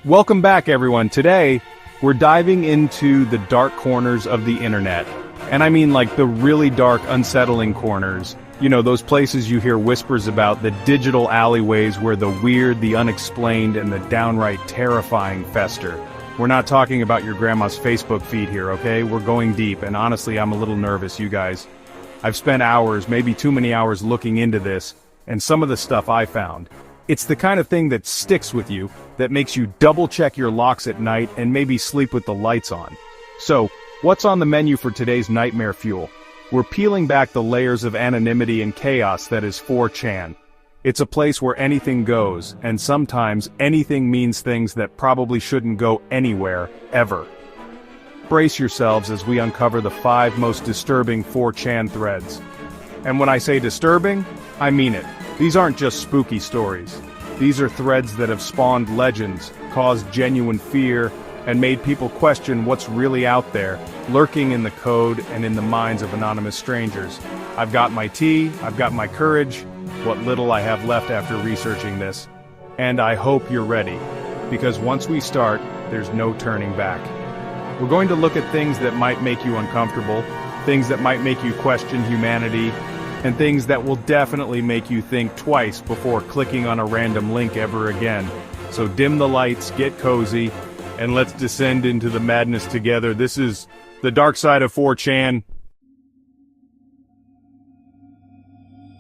Welcome back, everyone. Today, we're diving into the dark corners of the internet. And I mean like the really dark, unsettling corners. You know, those places you hear whispers about, the digital alleyways where the weird, the unexplained, and the downright terrifying fester. We're not talking about your grandma's Facebook feed here, okay? We're going deep, and honestly, I'm a little nervous, you guys. I've spent hours, maybe too many hours looking into this, and some of the stuff I found. It's the kind of thing that sticks with you, that makes you double-check your locks at night and maybe sleep with the lights on. So, what's on the menu for today's Nightmare Fuel? We're peeling back the layers of anonymity and chaos that is 4Chan. It's a place where anything goes, and sometimes anything means things that probably shouldn't go anywhere, ever. Brace yourselves as we uncover the 5 most disturbing 4Chan threads. And when I say disturbing, I mean it. These aren't just spooky stories. These are threads that have spawned legends, caused genuine fear, and made people question what's really out there, lurking in the code and in the minds of anonymous strangers. I've got my tea, I've got my courage, what little I have left after researching this. And I hope you're ready, because once we start, there's no turning back. We're going to look at things that might make you uncomfortable, things that might make you question humanity, and things that will definitely make you think twice before clicking on a random link ever again. So dim the lights, get cozy, and let's descend into the madness together. This is the dark side of 4Chan.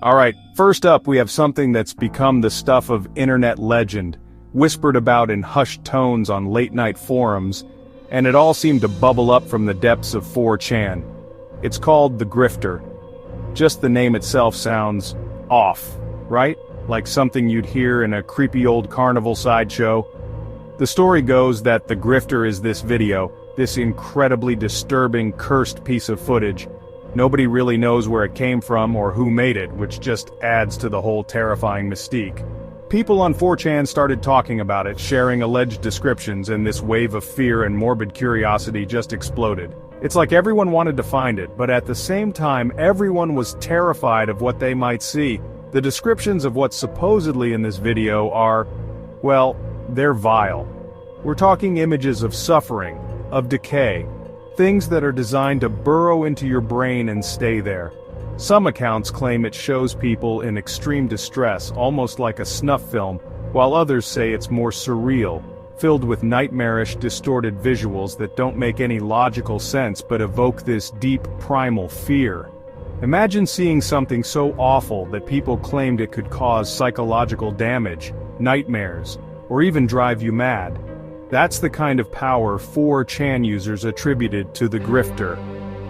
Alright, first up we have something that's become the stuff of internet legend, whispered about in hushed tones on late-night forums, and it all seemed to bubble up from the depths of 4Chan. It's called the Grifter. Just the name itself sounds off, right? Like something you'd hear in a creepy old carnival sideshow. The story goes that the Grifter is this video, this incredibly disturbing, cursed piece of footage. Nobody really knows where it came from or who made it, which just adds to the whole terrifying mystique. People on 4Chan started talking about it, sharing alleged descriptions, and this wave of fear and morbid curiosity just exploded. It's like everyone wanted to find it, but at the same time, everyone was terrified of what they might see. The descriptions of what's supposedly in this video are, well, they're vile. We're talking images of suffering, of decay, things that are designed to burrow into your brain and stay there. Some accounts claim it shows people in extreme distress, almost like a snuff film, while others say it's more surreal, filled with nightmarish, distorted visuals that don't make any logical sense but evoke this deep, primal fear. Imagine seeing something so awful that people claimed it could cause psychological damage, nightmares, or even drive you mad. That's the kind of power 4Chan users attributed to the Grifter.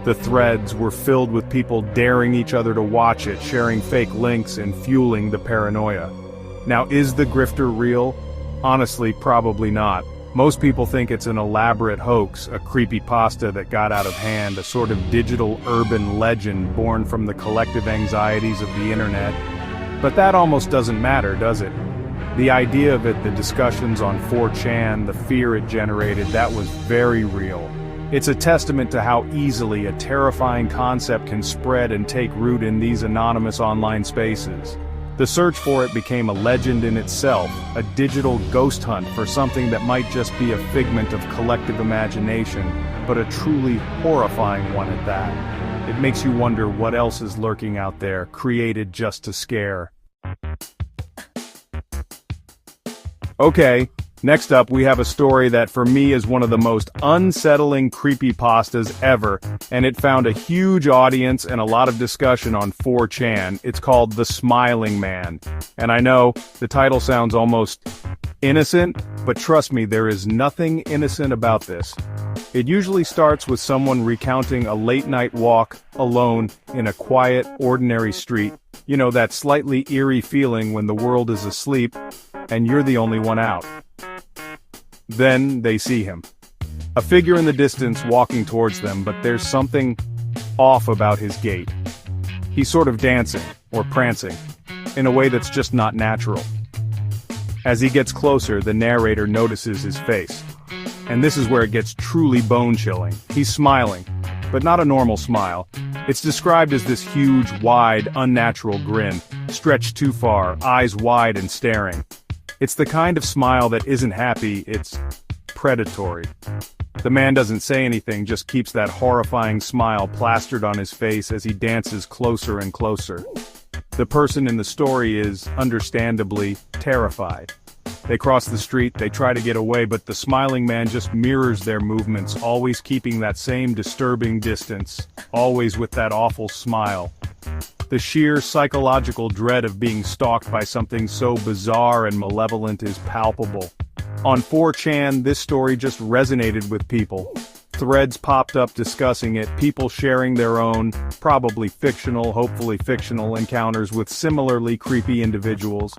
The threads were filled with people daring each other to watch it, sharing fake links and fueling the paranoia. Now, is the Grifter real? Honestly, probably not. Most people think it's an elaborate hoax, a creepypasta that got out of hand, a sort of digital urban legend born from the collective anxieties of the internet. But that almost doesn't matter, does it? The idea of it, the discussions on 4Chan, the fear it generated, that was very real. It's a testament to how easily a terrifying concept can spread and take root in these anonymous online spaces. The search for it became a legend in itself, a digital ghost hunt for something that might just be a figment of collective imagination, but a truly horrifying one at that. It makes you wonder what else is lurking out there, created just to scare. Okay, next up we have a story that for me is one of the most unsettling creepypastas ever, and it found a huge audience and a lot of discussion on 4Chan. It's called The Smiling Man. And I know, the title sounds almost innocent, but trust me, there is nothing innocent about this. It usually starts with someone recounting a late-night walk, alone, in a quiet, ordinary street. You know, that slightly eerie feeling when the world is asleep, and you're the only one out. Then they see him. A figure in the distance walking towards them, but there's something off about his gait. He's sort of dancing, or prancing, in a way that's just not natural. As he gets closer, the narrator notices his face. And this is where it gets truly bone-chilling. He's smiling, but not a normal smile. It's described as this huge, wide, unnatural grin, stretched too far, eyes wide and staring. It's the kind of smile that isn't happy, it's predatory. The man doesn't say anything, just keeps that horrifying smile plastered on his face as he dances closer and closer. The person in the story is, understandably, terrified. They cross the street, they try to get away, but the smiling man just mirrors their movements, always keeping that same disturbing distance, always with that awful smile. The sheer psychological dread of being stalked by something so bizarre and malevolent is palpable. On 4chan, this story just resonated with people. Threads popped up discussing it, people sharing their own, probably fictional, hopefully fictional, encounters with similarly creepy individuals.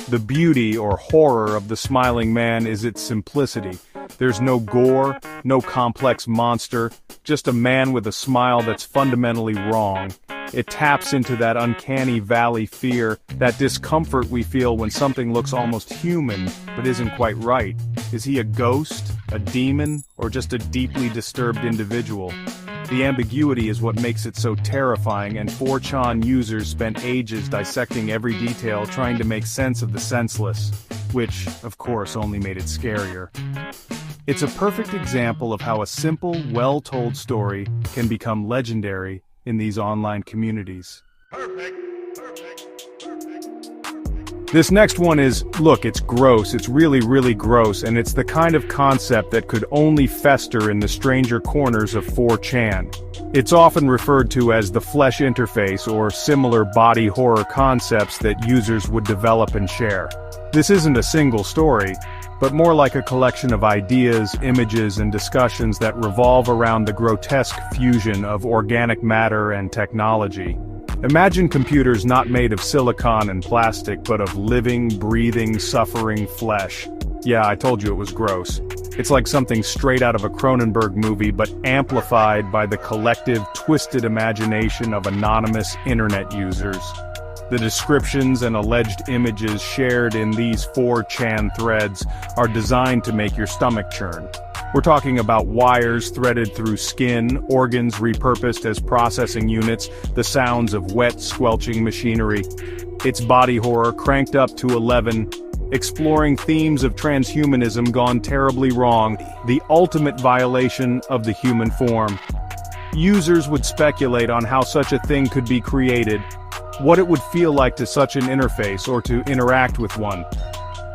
The beauty or horror of the smiling man is its simplicity. There's no gore, no complex monster, just a man with a smile that's fundamentally wrong. It taps into that uncanny valley fear, that discomfort we feel when something looks almost human, but isn't quite right. Is he a ghost, a demon, or just a deeply disturbed individual? The ambiguity is what makes it so terrifying, and 4chan users spent ages dissecting every detail trying to make sense of the senseless, which, of course, only made it scarier. It's a perfect example of how a simple, well-told story can become legendary in these online communities. This next one is, look, it's gross, it's really gross, and it's the kind of concept that could only fester in the stranger corners of 4chan. It's often referred to as the flesh interface or similar body horror concepts that users would develop and share. This isn't a single story, but more like a collection of ideas, images, and discussions that revolve around the grotesque fusion of organic matter and technology. Imagine computers not made of silicon and plastic, but of living, breathing, suffering flesh. Yeah, I told you it was gross. It's like something straight out of a Cronenberg movie, but amplified by the collective, twisted imagination of anonymous internet users. The descriptions and alleged images shared in these 4chan threads are designed to make your stomach churn. We're talking about wires threaded through skin, organs repurposed as processing units, the sounds of wet, squelching machinery. It's body horror cranked up to 11, exploring themes of transhumanism gone terribly wrong, the ultimate violation of the human form. Users would speculate on how such a thing could be created, what it would feel like to such an interface or to interact with one.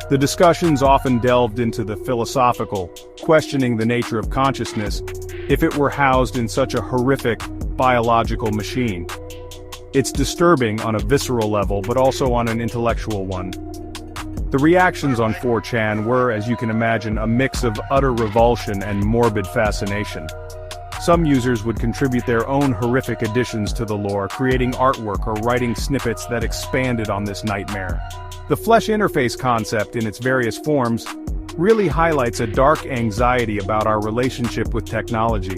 The discussions often delved into the philosophical, questioning the nature of consciousness, if it were housed in such a horrific, biological machine. It's disturbing on a visceral level, but also on an intellectual one. The reactions on 4chan were, as you can imagine, a mix of utter revulsion and morbid fascination. Some users would contribute their own horrific additions to the lore, creating artwork or writing snippets that expanded on this nightmare. The flesh interface concept in its various forms really highlights a dark anxiety about our relationship with technology,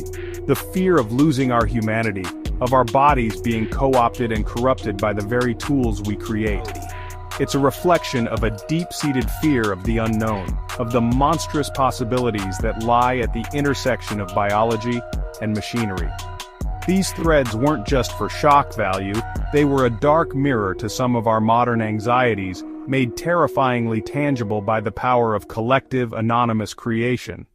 the fear of losing our humanity, of our bodies being co-opted and corrupted by the very tools we create. It's a reflection of a deep-seated fear of the unknown, of the monstrous possibilities that lie at the intersection of biology and machinery. These threads weren't just for shock value, they were a dark mirror to some of our modern anxieties, made terrifyingly tangible by the power of collective, anonymous creation.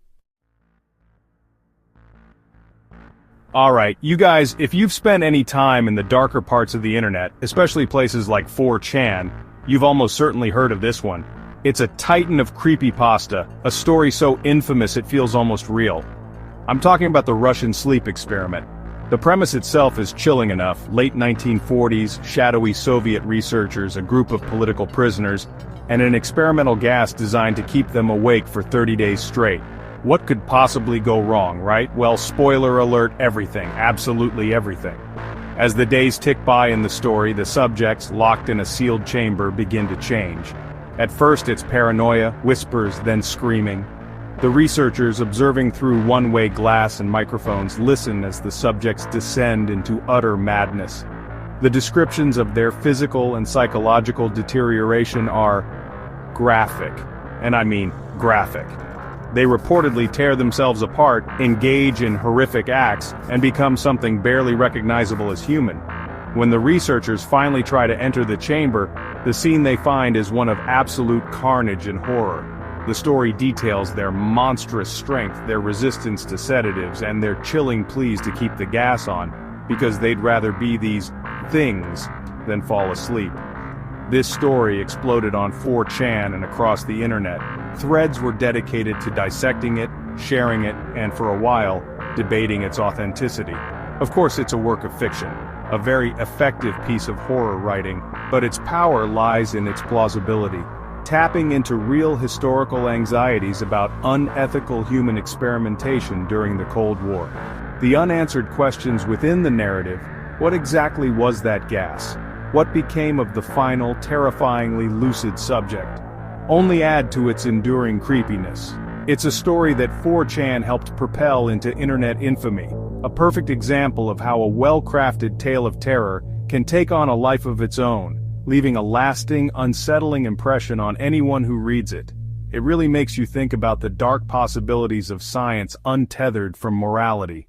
Alright, you guys, if you've spent any time in the darker parts of the internet, especially places like 4chan, you've almost certainly heard of this one. It's a titan of creepypasta, a story so infamous it feels almost real. I'm talking about the Russian sleep experiment. The premise itself is chilling enough. Late 1940s, shadowy Soviet researchers, a group of political prisoners, and an experimental gas designed to keep them awake for 30 days straight. What could possibly go wrong, right? Well, spoiler alert, everything, absolutely everything. As the days tick by in the story, the subjects, locked in a sealed chamber, begin to change. At first it's paranoia, whispers, then screaming. The researchers, observing through one-way glass and microphones, listen as the subjects descend into utter madness. The descriptions of their physical and psychological deterioration are graphic. And I mean graphic. They reportedly tear themselves apart, engage in horrific acts, and become something barely recognizable as human. When the researchers finally try to enter the chamber, The scene they find is one of absolute carnage and horror. The story details their monstrous strength, their resistance to sedatives, and their chilling pleas to keep the gas on, because they'd rather be these things than fall asleep. This story exploded on 4chan and across the internet. Threads were dedicated to dissecting it, sharing it, and for a while, debating its authenticity. Of course, it's a work of fiction, a very effective piece of horror writing, but its power lies in its plausibility, tapping into real historical anxieties about unethical human experimentation during the Cold War. The unanswered questions within the narrative: what exactly was that gas? What became of the final, terrifyingly lucid subject? Only add to its enduring creepiness. It's a story that 4chan helped propel into internet infamy, a perfect example of how a well-crafted tale of terror can take on a life of its own, leaving a lasting, unsettling impression on anyone who reads it. It really makes you think about the dark possibilities of science untethered from morality.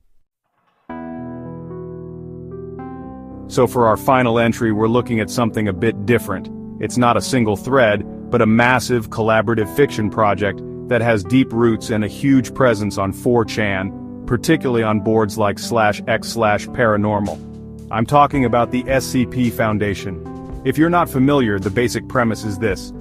So for our final entry, we're looking at something a bit different. It's not a single thread, but a massive collaborative fiction project that has deep roots and a huge presence on 4chan, particularly on boards like /x/paranormal. I'm talking about the SCP Foundation. If you're not familiar, the basic premise is this.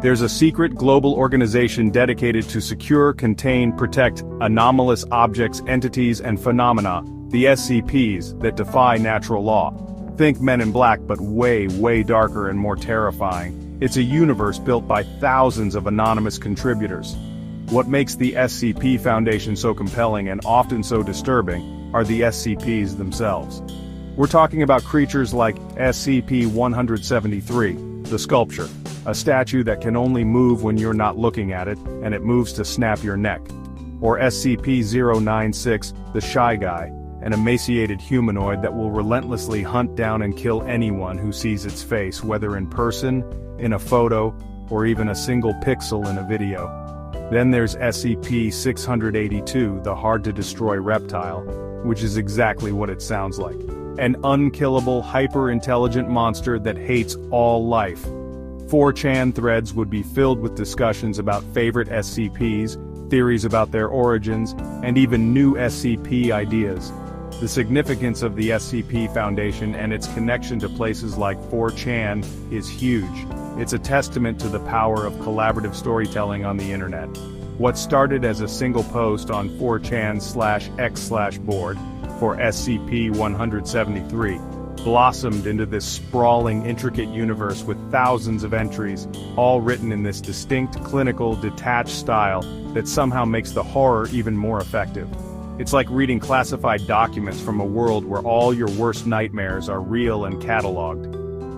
There's a secret global organization dedicated to secure, contain, protect anomalous objects, entities, and phenomena, the SCPs, that defy natural law. Think Men in Black, but way, way darker and more terrifying. It's a universe built by thousands of anonymous contributors. What makes the SCP Foundation so compelling and often so disturbing are the SCPs themselves. We're talking about creatures like SCP-173, the sculpture, a statue that can only move when you're not looking at it, and it moves to snap your neck. Or SCP-096, the Shy Guy, an emaciated humanoid that will relentlessly hunt down and kill anyone who sees its face, whether in person, in a photo, or even a single pixel in a video. Then there's SCP-682, the hard-to-destroy reptile, which is exactly what it sounds like. An unkillable, hyper-intelligent monster that hates all life. 4chan threads would be filled with discussions about favorite SCPs, theories about their origins, and even new SCP ideas. The significance of the SCP Foundation and its connection to places like 4chan is huge. It's a testament to the power of collaborative storytelling on the internet. What started as a single post on 4chan/x/board for SCP-173 blossomed into this sprawling, intricate universe with thousands of entries, all written in this distinct, clinical, detached style that somehow makes the horror even more effective. It's like reading classified documents from a world where all your worst nightmares are real and cataloged.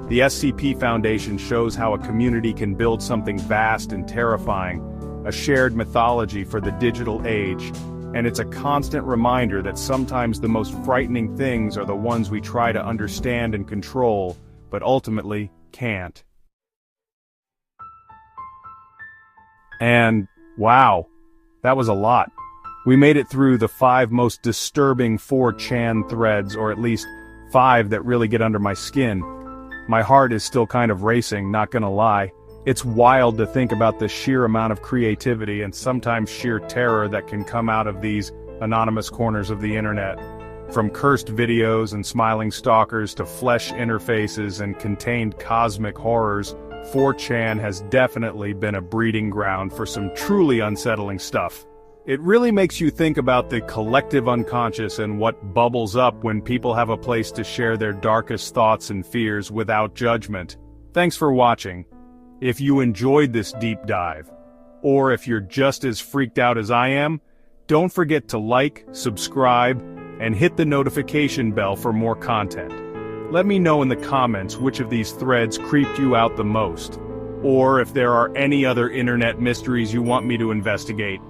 The SCP Foundation shows how a community can build something vast and terrifying, a shared mythology for the digital age, and it's a constant reminder that sometimes the most frightening things are the ones we try to understand and control, but ultimately can't. And, wow, that was a lot. We made it through the 5 most disturbing 4chan threads, or at least 5 that really get under my skin. My heart is still kind of racing, not gonna lie. It's wild to think about the sheer amount of creativity and sometimes sheer terror that can come out of these anonymous corners of the internet. From cursed videos and smiling stalkers to flesh interfaces and contained cosmic horrors, 4chan has definitely been a breeding ground for some truly unsettling stuff. It really makes you think about the collective unconscious and what bubbles up when people have a place to share their darkest thoughts and fears without judgment. Thanks for watching. If you enjoyed this deep dive, or if you're just as freaked out as I am, don't forget to like, subscribe, and hit the notification bell for more content. Let me know in the comments which of these threads creeped you out the most, or if there are any other internet mysteries you want me to investigate.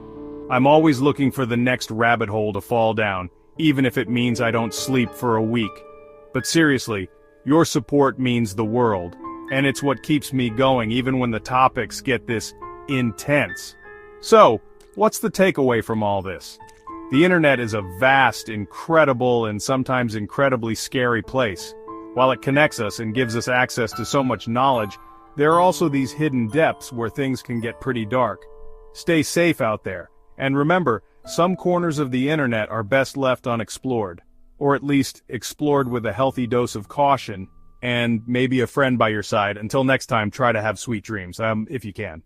I'm always looking for the next rabbit hole to fall down, even if it means I don't sleep for a week. But seriously, your support means the world, and it's what keeps me going even when the topics get this intense. So, what's the takeaway from all this? The internet is a vast, incredible, and sometimes incredibly scary place. While it connects us and gives us access to so much knowledge, There are also these hidden depths where things can get pretty dark. Stay safe out there, and remember, some corners of the internet are best left unexplored. Or at least, explored with a healthy dose of caution, and maybe a friend by your side. Until next time, try to have sweet dreams, if you can.